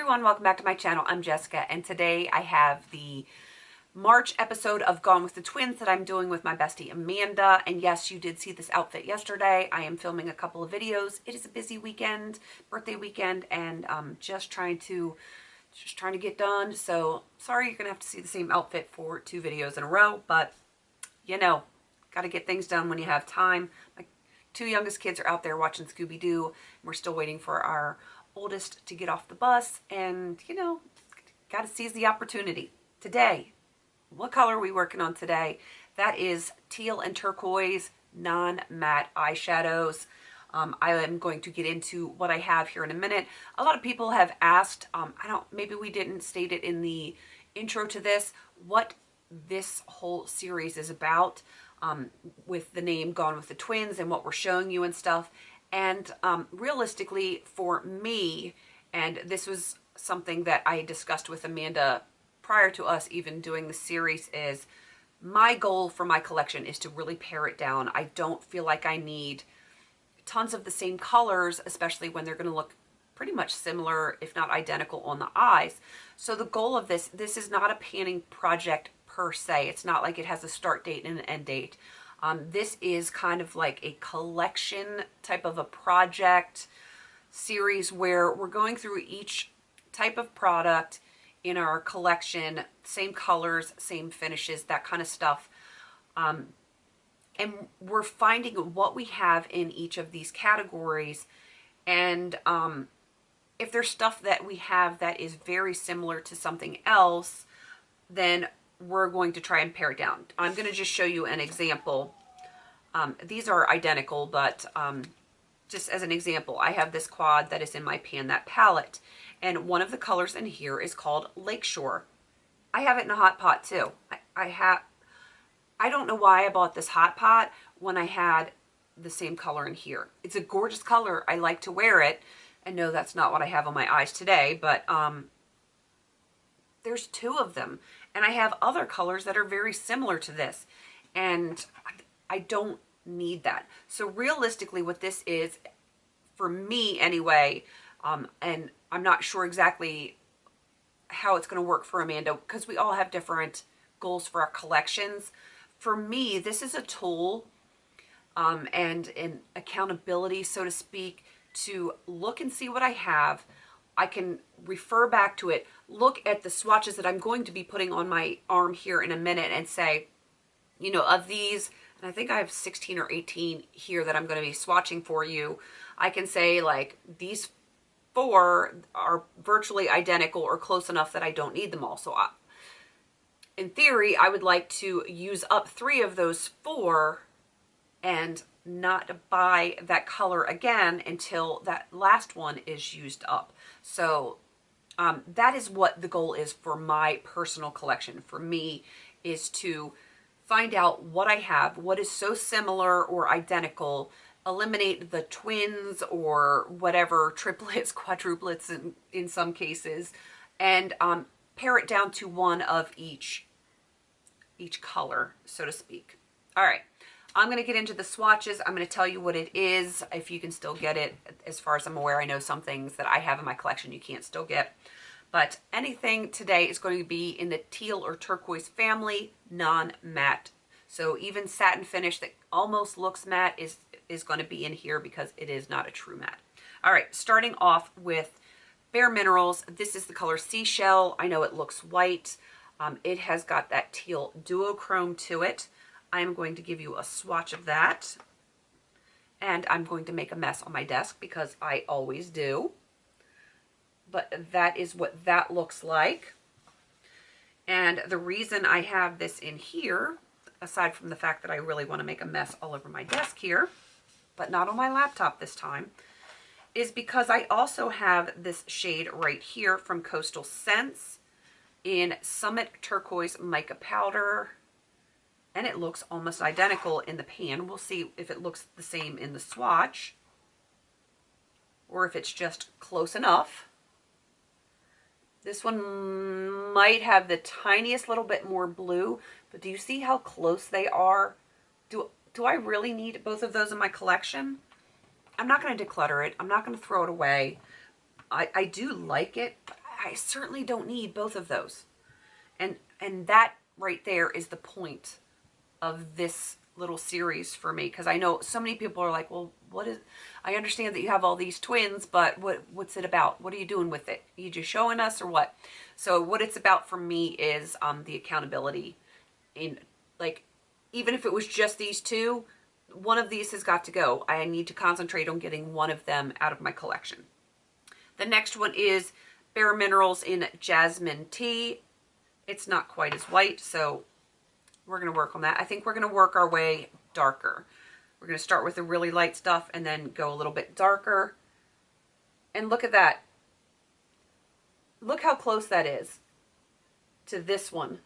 everyone, welcome back to my channel. I'm Jessica, and today I have the March episode of Gone with the Twins that I'm doing with my bestie Amanda. And yes, you did see this outfit yesterday. I am filming a couple of videos. It is a busy weekend, birthday weekend, and just trying to get done. So sorry you're gonna have to see the same outfit for 2 videos in a row, but you know, gotta get things done when you have time. My 2 youngest kids are out there watching Scooby-Doo. We're still waiting for our oldest to get off the bus, and you know, got to seize the opportunity. Today, what color are we working on today? That is teal and turquoise non-matte eyeshadows. I am going to get into what I have here in a minute. A lot of people have asked, maybe we didn't state it in the intro to this, what this whole series is about, with the name Gone with the Twins and what we're showing you and stuff. And realistically, for me, and this was something that I discussed with Amanda prior to us even doing the series, is my goal for my collection is to really pare it down. I don't feel like I need tons of the same colors, especially when they're going to look pretty much similar, if not identical, on the eyes. So the goal of this is not a panning project per se. It's not like it has a start date and an end date. This is kind of like a collection type of a project series where we're going through each type of product in our collection, same colors, same finishes, that kind of stuff. And we're finding what we have in each of these categories. And if there's stuff that we have that is very similar to something else, then we're going to try and pare it down. I'm going to just show you an example. These are identical, but just as an example, I have this quad that is in my Pan That palette, and one of the colors in here is called Lakeshore. I have it in a hot pot too. I don't know why I bought this hot pot when I had the same color in here. It's a gorgeous color. I like to wear it, and no, that's not what I have on my eyes today, but there's 2 of them, and I have other colors that are very similar to this, and I don't need that. So realistically, what this is, for me anyway, and I'm not sure exactly how it's going to work for Amanda, because we all have different goals for our collections. For me, this is a tool and an accountability, so to speak, to look and see what I have. I can refer back to it, look at the swatches that I'm going to be putting on my arm here in a minute, and say, you know, of these, and I think I have 16 or 18 here that I'm going to be swatching for you, I can say, like, these 4 are virtually identical or close enough that I don't need them all. So in theory, I would like to use up 3 of those 4 and not buy that color again until that last one is used up. So that is what the goal is for my personal collection. For me, is to find out what I have, what is so similar or identical, eliminate the twins or whatever, triplets, quadruplets in some cases, and pare it down to 1 of each color, so to speak. All right, I'm going to get into the swatches. I'm going to tell you what it is, if you can still get it. As far as I'm aware, I know some things that I have in my collection you can't still get. But anything today is going to be in the teal or turquoise family, non-matte. So even satin finish that almost looks matte is going to be in here, because it is not a true matte. All right, starting off with Bare Minerals. This is the color Seashell. I know it looks white. It has got that teal duochrome to it. I'm going to give you a swatch of that. And I'm going to make a mess on my desk, because I always do. But that is what that looks like. And the reason I have this in here, aside from the fact that I really want to make a mess all over my desk here, but not on my laptop this time, is because I also have this shade right here from Coastal Scents in Summit Turquoise Mica Powder. And it looks almost identical in the pan. We'll see if it looks the same in the swatch, or if it's just close enough. This one might have the tiniest little bit more blue, but do you see how close they are? Do I really need both of those in my collection? I'm not going to declutter it. I'm not going to throw it away. I do like it, but I certainly don't need both of those. And that right there is the point of this little series for me, because I know so many people are like, well, what is, I understand that you have all these twins, but what's it about? What are you doing with it? Are you just showing us or what? So what it's about for me is the accountability in, like, even if it was just these two, one of these has got to go. I need to concentrate on getting one of them out of my collection. The next one is Bare Minerals in Jasmine Tea. It's not quite as white, so we're going to work on that. I think we're going to work our way darker. We're going to start with the really light stuff and then go a little bit darker. And look at that. Look how close that is to this one.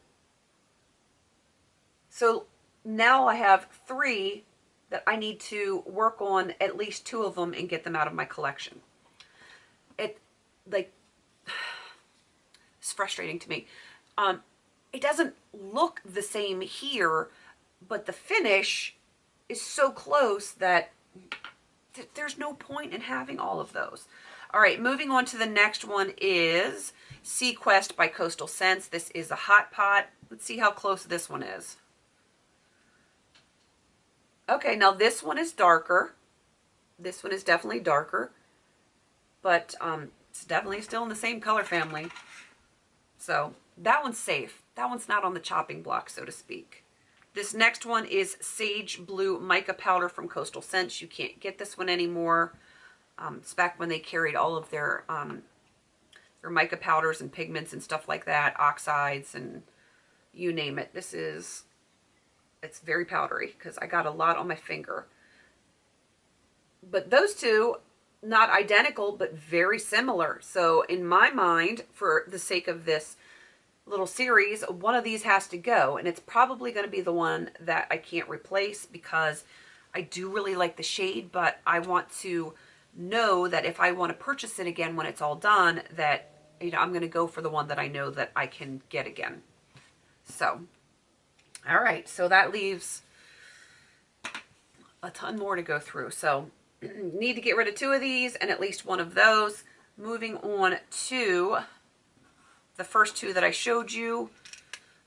So now I have 3 that I need to work on, at least 2 of them, and get them out of my collection. It, like, it's frustrating to me. It doesn't look the same here, but the finish is so close that there's no point in having all of those. All right, moving on to the next one is Sequest by Coastal Scents. This is a hot pot. Let's see how close this one is. Okay, now this one is darker. This one is definitely darker, but it's definitely still in the same color family. So that one's safe. That one's not on the chopping block, so to speak. This next one is Sage Blue Mica Powder from Coastal Scents. You can't get this one anymore. It's back when they carried all of their mica powders and pigments and stuff like that, oxides and you name it. This is, it's very powdery because I got a lot on my finger. But those two, not identical, but very similar. So in my mind, for the sake of this little series, one of these has to go, and it's probably going to be the one that I can't replace because I do really like the shade, but I want to know that if I want to purchase it again when it's all done, that, you know, I'm going to go for the one that I know that I can get again. So, all right, so that leaves a ton more to go through. So need to get rid of 2 of these and at least 1 of those. Moving on to the first 2 that I showed you.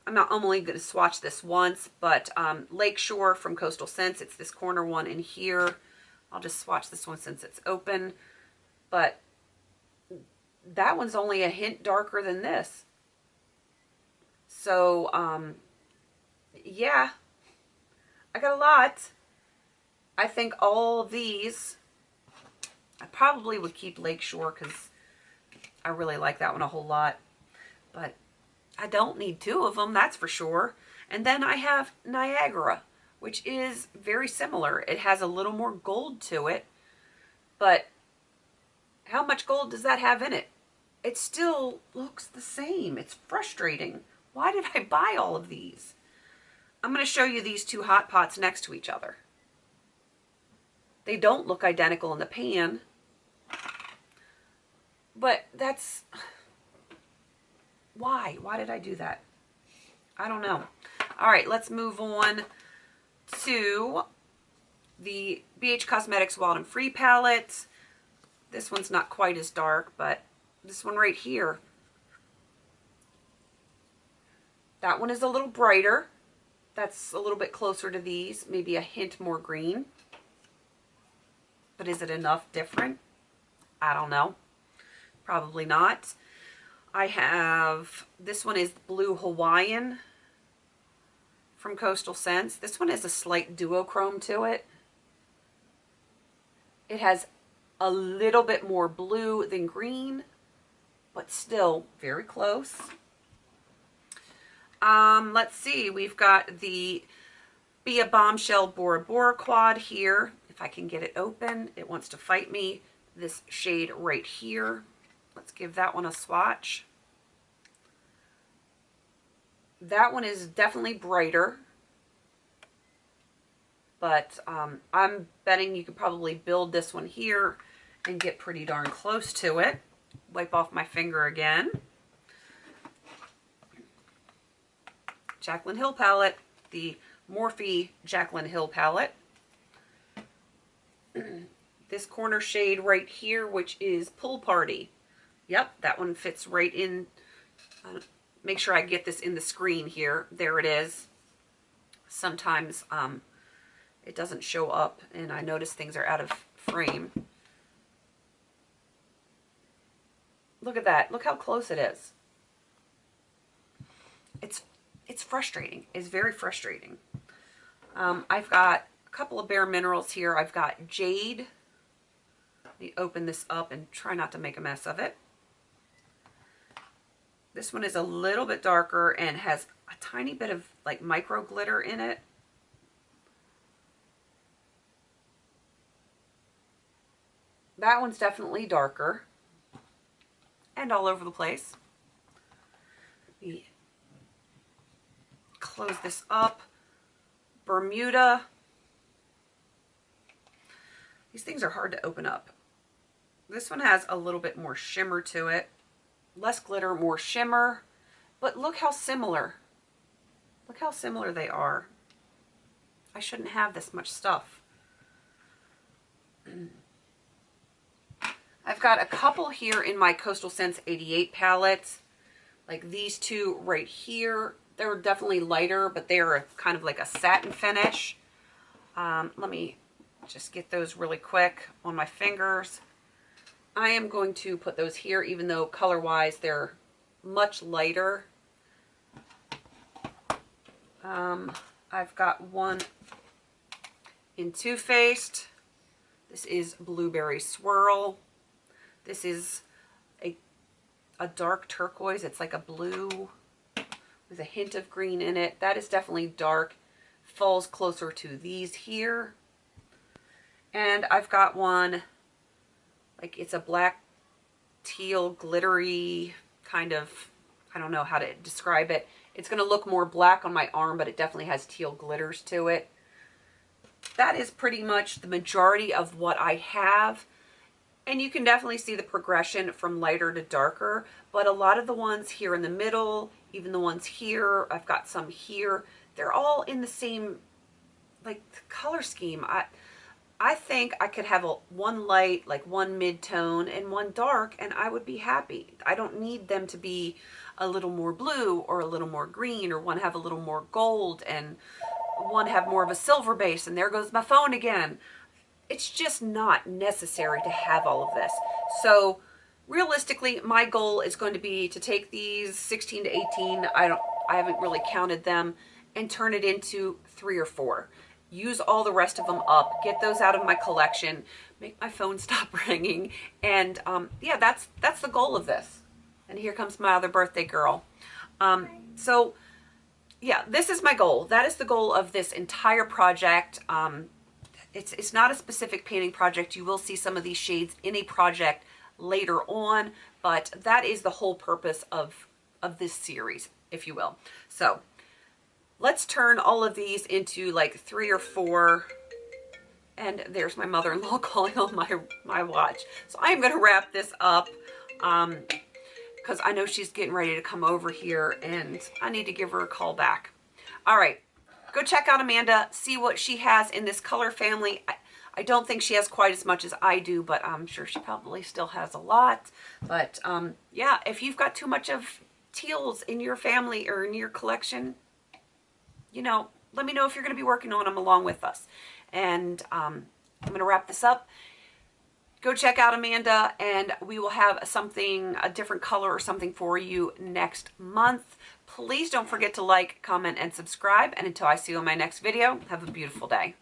I'm only going to swatch this once, but Lakeshore from Coastal Scents. It's this corner one in here. I'll just swatch this one since it's open. But that one's only a hint darker than this. So, yeah, I got a lot. I think all of these, I probably would keep Lakeshore because I really like that one a whole lot. But I don't need 2 of them, that's for sure. And then I have Niagara, which is very similar. It has a little more gold to it, but how much gold does that have in it? It still looks the same. It's frustrating. Why did I buy all of these? I'm going to show you these 2 hot pots next to each other. They don't look identical in the pan, but that's... Why? Why did I do that? I don't know. All right, let's move on to the BH Cosmetics Wild and Free palette. This one's not quite as dark, but this one right here, that one is a little brighter. That's a little bit closer to these, maybe a hint more green. But is it enough different? I don't know. Probably not. I have, this one is Blue Hawaiian from Coastal Scents. This one has a slight duochrome to it. It has a little bit more blue than green, but still very close. Let's see, we've got the Be a Bombshell Bora Bora Quad here. If I can get it open, it wants to fight me. This shade right here. Let's give that one a swatch. That one is definitely brighter, but I'm betting you could probably build this one here and get pretty darn close to it. Wipe off my finger again. Jaclyn Hill palette, the Morphe Jaclyn Hill palette. This corner shade right here, which is Pool Party. Yep, that one fits right in. Make sure I get this in the screen here. There it is. Sometimes it doesn't show up and I notice things are out of frame. Look at that. Look how close it is. It's frustrating. It's very frustrating. I've got a couple of bare minerals here. I've got jade. Let me open this up and try not to make a mess of it. This one is a little bit darker and has a tiny bit of like micro glitter in it. That one's definitely darker and all over the place. Let me close this up. Bermuda. These things are hard to open up. This one has a little bit more shimmer to it. Less glitter, more shimmer. But look how similar. Look how similar they are. I shouldn't have this much stuff. I've got a couple here in my Coastal Scents 88 palette. Like these two right here. They're definitely lighter, but they're kind of like a satin finish. Let me just get those really quick on my fingers. I am going to put those here, even though color-wise they're much lighter. I've got one in Too Faced. This is Blueberry Swirl. This is a dark turquoise. It's like a blue with a hint of green in it. That is definitely dark. Falls closer to these here. And I've got one, like it's a black teal glittery kind of, I don't know how to describe it. It's going to look more black on my arm, but it definitely has teal glitters to it. That is pretty much the majority of what I have. And you can definitely see the progression from lighter to darker, but a lot of the ones here in the middle, even the ones here, I've got some here, they're all in the same like color scheme. I think I could have one light, like one mid-tone and one dark, and I would be happy. I don't need them to be a little more blue or a little more green, or one have a little more gold and one have more of a silver base, and there goes my phone again. It's just not necessary to have all of this. So realistically, my goal is going to be to take these 16 to 18, I haven't really counted them, and turn it into 3 or 4. Use all the rest of them up, get those out of my collection, make my phone stop ringing, and yeah, that's the goal of this. And here comes my other birthday girl. So yeah, this is my goal. That is the goal of this entire project. It's not a specific painting project. You will see some of these shades in a project later on, but that is the whole purpose of this series, if you will. So let's turn all of these into like 3 or 4. And there's my mother-in-law calling on my watch. So I'm going to wrap this up because I know she's getting ready to come over here and I need to give her a call back. All right, go check out Amanda, see what she has in this color family. I don't think she has quite as much as I do, but I'm sure she probably still has a lot. But yeah, if you've got too much of teals in your family or in your collection, you know, let me know if you're going to be working on them along with us. And I'm going to wrap this up. Go check out Amanda, and we will have something, a different color or something for you next month. Please don't forget to like, comment, and subscribe. And until I see you in my next video, have a beautiful day.